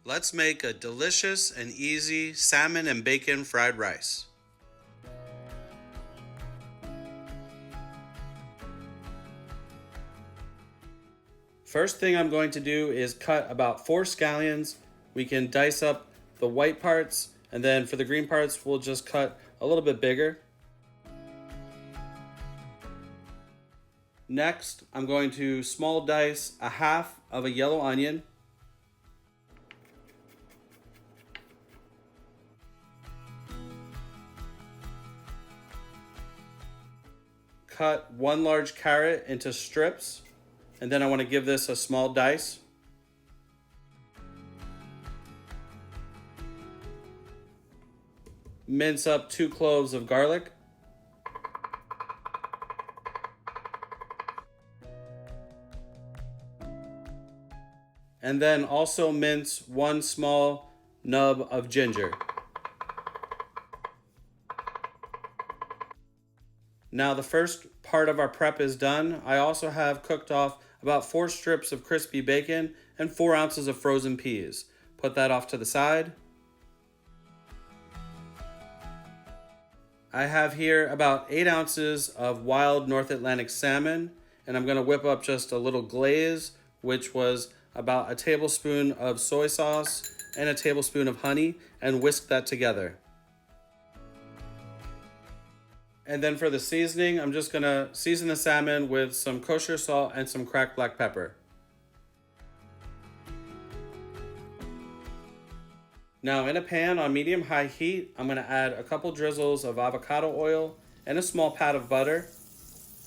Let's make a delicious and easy salmon and bacon fried rice. First thing I'm going to do is cut about 4 scallions. We can dice up the white parts, and then for the green parts, we'll just cut a little bit bigger. Next, I'm going to small dice a half of a yellow onion. Cut 1 large carrot into strips, and then I want to give this a small dice. Mince up 2 cloves of garlic. And then also mince 1 small nub of ginger. Now the first part of our prep is done. I also have cooked off about 4 strips of crispy bacon and 4 ounces of frozen peas. Put that off to the side. I have here about 8 ounces of wild North Atlantic salmon, and I'm going to whip up just a little glaze, which was about a tablespoon of soy sauce and a tablespoon of honey, and whisk that together. And then for the seasoning, I'm just gonna season the salmon with some kosher salt and some cracked black pepper. Now in a pan on medium-high heat, I'm gonna add a couple drizzles of avocado oil and a small pat of butter.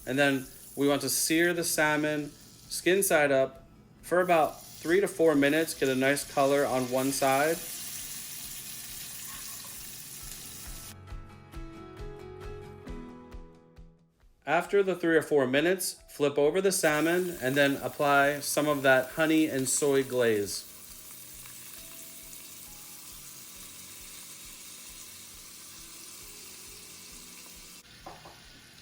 And then we want to sear the salmon skin side up for about 3 to 4 minutes, get a nice color on one side. After the 3 or 4 minutes, flip over the salmon and then apply some of that honey and soy glaze.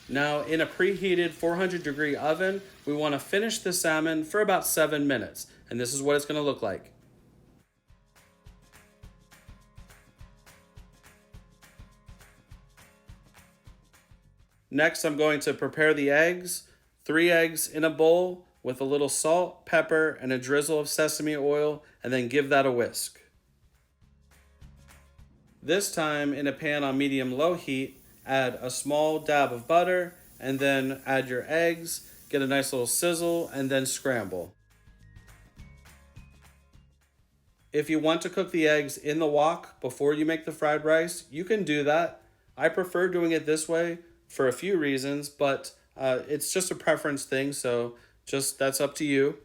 Now in a preheated 400-degree oven, we want to finish the salmon for about 7 minutes, and this is what it's going to look like. Next, I'm going to prepare the eggs. 3 eggs in a bowl with a little salt, pepper, and a drizzle of sesame oil, and then give that a whisk. This time, in a pan on medium-low heat, add a small dab of butter, and then add your eggs, get a nice little sizzle, and then scramble. If you want to cook the eggs in the wok before you make the fried rice, you can do that. I prefer doing it this way for a few reasons, but it's just a preference thing, so just that's up to you.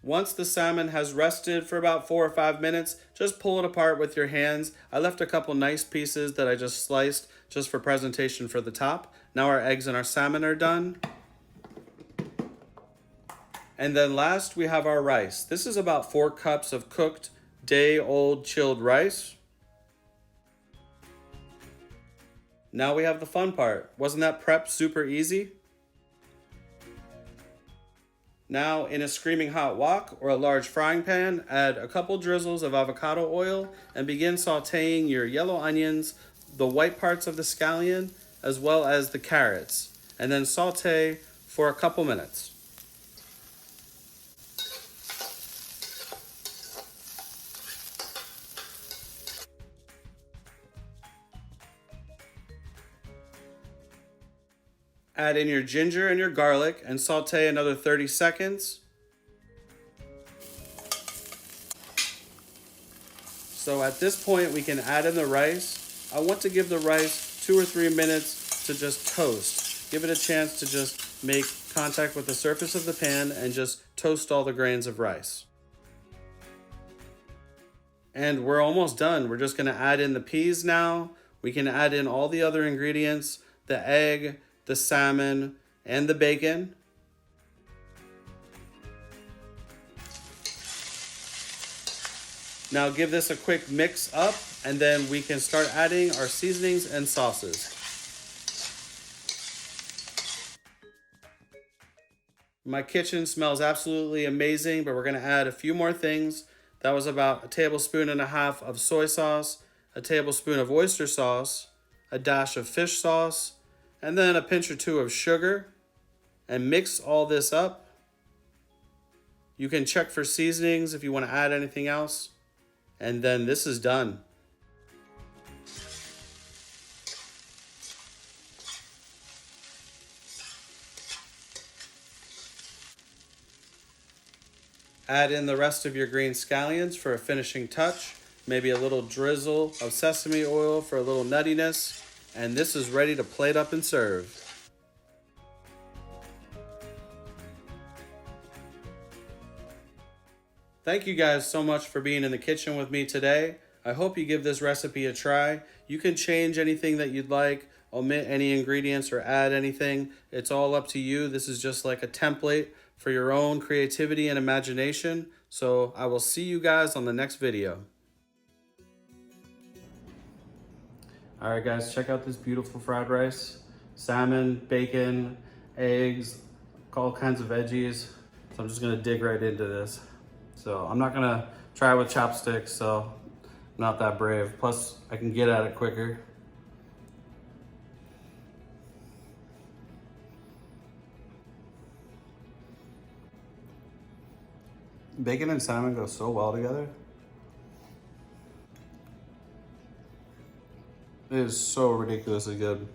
Once the salmon has rested for about 4 or 5 minutes, just pull it apart with your hands. I left a couple nice pieces that I just sliced just for presentation for the top. Now our eggs and our salmon are done. And then last we have our rice. This is about 4 cups of cooked day-old chilled rice. Now we have the fun part. Wasn't that prep super easy? Now in a screaming hot wok or a large frying pan, add a couple drizzles of avocado oil and begin sauteing your yellow onions, the white parts of the scallion, as well as the carrots, and then saute for a couple minutes. Add in your ginger and your garlic and saute another 30 seconds. So at this point we can add in the rice. I want to give the rice 2 or 3 minutes to just toast. Give it a chance to just make contact with the surface of the pan and just toast all the grains of rice. And we're almost done. We're just going to add in the peas now. We can add in all the other ingredients, the egg, the salmon, and the bacon. Now give this a quick mix up, and then we can start adding our seasonings and sauces. My kitchen smells absolutely amazing, but we're gonna add a few more things. That was about 1.5 tablespoons of soy sauce, a tablespoon of oyster sauce, a dash of fish sauce, and then a pinch or two of sugar, and mix all this up. You can check for seasonings if you want to add anything else, and then this is done. Add in the rest of your green scallions for a finishing touch, maybe a little drizzle of sesame oil for a little nuttiness, and this is ready to plate up and serve. Thank you guys so much for being in the kitchen with me today. I hope you give this recipe a try. You can change anything that you'd like, omit any ingredients or add anything. It's all up to you. This is just like a template for your own creativity and imagination. So I will see you guys on the next video. All right guys, check out this beautiful fried rice. Salmon, bacon, eggs, all kinds of veggies. So I'm just gonna dig right into this. So I'm not gonna try with chopsticks, so I'm not that brave. Plus, I can get at it quicker. Bacon and salmon go so well together. It is so ridiculously good.